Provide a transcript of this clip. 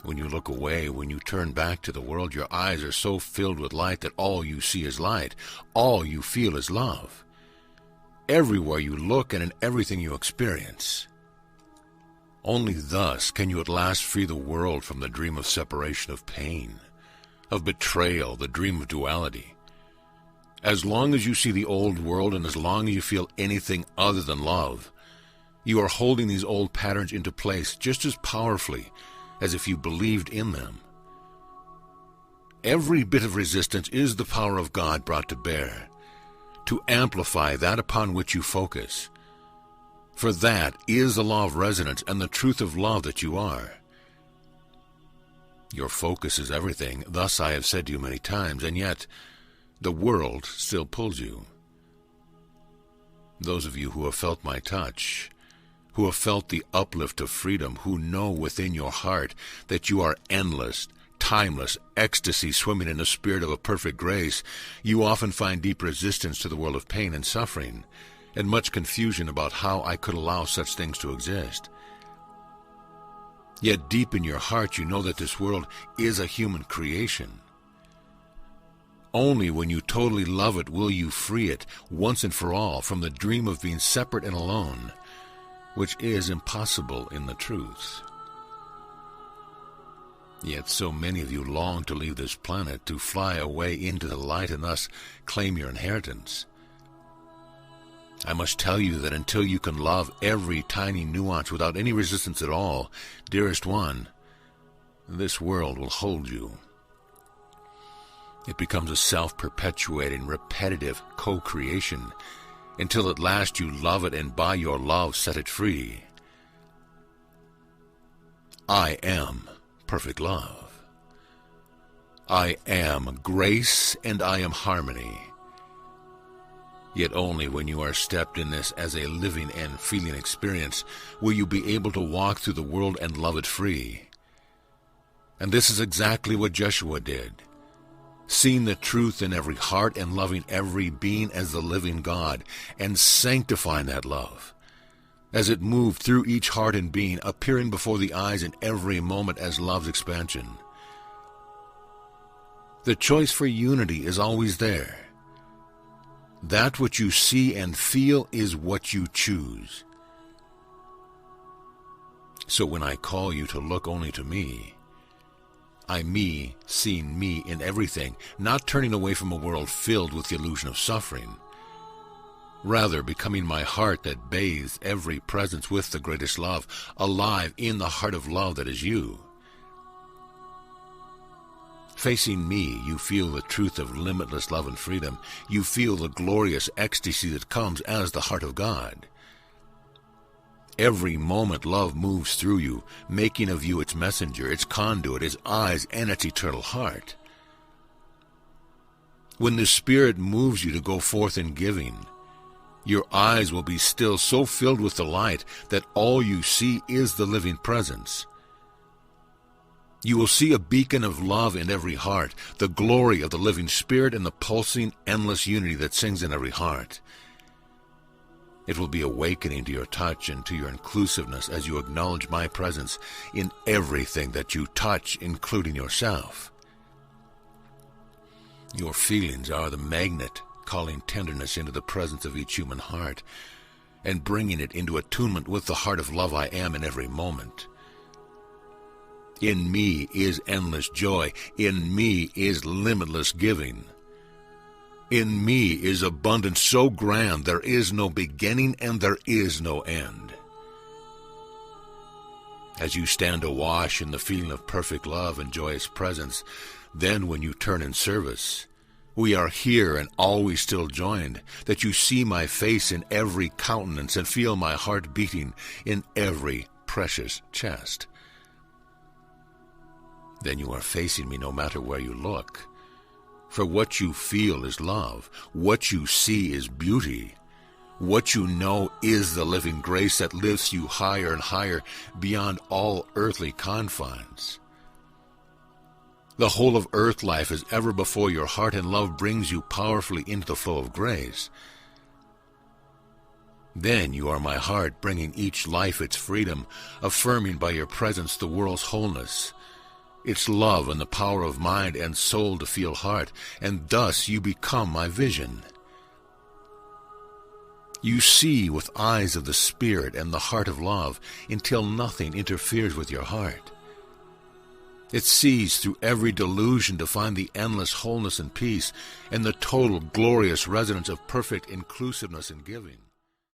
When you look away, when you turn back to the world, your eyes are so filled with light that all you see is light. All you feel is love. Everywhere you look and in everything you experience. Only thus can you at last free the world from the dream of separation, of pain, of betrayal, the dream of duality. As long as you see the old world and as long as you feel anything other than love, you are holding these old patterns into place just as powerfully as if you believed in them. Every bit of resistance is the power of God brought to bear, to amplify that upon which you focus. For that is the law of resonance and the truth of love that you are. Your focus is everything, thus I have said to you many times, and yet the world still pulls you. Those of you who have felt my touch, who have felt the uplift of freedom, who know within your heart that you are endless, timeless ecstasy swimming in the spirit of a perfect grace, you often find deep resistance to the world of pain and suffering, and much confusion about how I could allow such things to exist. Yet deep in your heart you know that this world is a human creation. Only when you totally love it will you free it, once and for all, from the dream of being separate and alone, which is impossible in the truth. Yet so many of you long to leave this planet, to fly away into the light and thus claim your inheritance. I must tell you that until you can love every tiny nuance without any resistance at all, dearest one, this world will hold you. It becomes a self-perpetuating, repetitive co-creation, until at last you love it and by your love set it free. I am perfect love. I am grace and I am harmony. Yet only when you are steeped in this as a living and feeling experience will you be able to walk through the world and love it free. And this is exactly what Joshua did. Seeing the truth in every heart and loving every being as the living God, and sanctifying that love, as it moved through each heart and being, appearing before the eyes in every moment as love's expansion. The choice for unity is always there. That which you see and feel is what you choose. So when I call you to look only to me, me, seeing me in everything, not turning away from a world filled with the illusion of suffering, rather becoming my heart that bathes every presence with the greatest love, alive in the heart of love that is you. Facing me, you feel the truth of limitless love and freedom. You feel the glorious ecstasy that comes as the heart of God. Every moment love moves through you, making of you its messenger, its conduit, its eyes, and its eternal heart. When the Spirit moves you to go forth in giving, your eyes will be still so filled with the light that all you see is the living presence. You will see a beacon of love in every heart, the glory of the living Spirit and the pulsing, endless unity that sings in every heart. It will be awakening to your touch and to your inclusiveness as you acknowledge my presence in everything that you touch, including yourself. Your feelings are the magnet calling tenderness into the presence of each human heart and bringing it into attunement with the heart of love I am in every moment. In me is endless joy. In me is limitless giving. In me is abundance so grand there is no beginning and there is no end. As you stand awash in the feeling of perfect love and joyous presence, then when you turn in service, we are here and always still joined, that you see my face in every countenance and feel my heart beating in every precious chest. Then you are facing me no matter where you look. For what you feel is love. What you see is beauty. What you know is the living grace that lifts you higher and higher beyond all earthly confines. The whole of earth life is ever before your heart, and love brings you powerfully into the flow of grace. Then you are my heart, bringing each life its freedom, affirming by your presence the world's wholeness. Its love and the power of mind and soul to feel heart, and thus you become my vision. You see with eyes of the Spirit and the heart of love until nothing interferes with your heart. It sees through every delusion to find the endless wholeness and peace and the total glorious resonance of perfect inclusiveness and giving.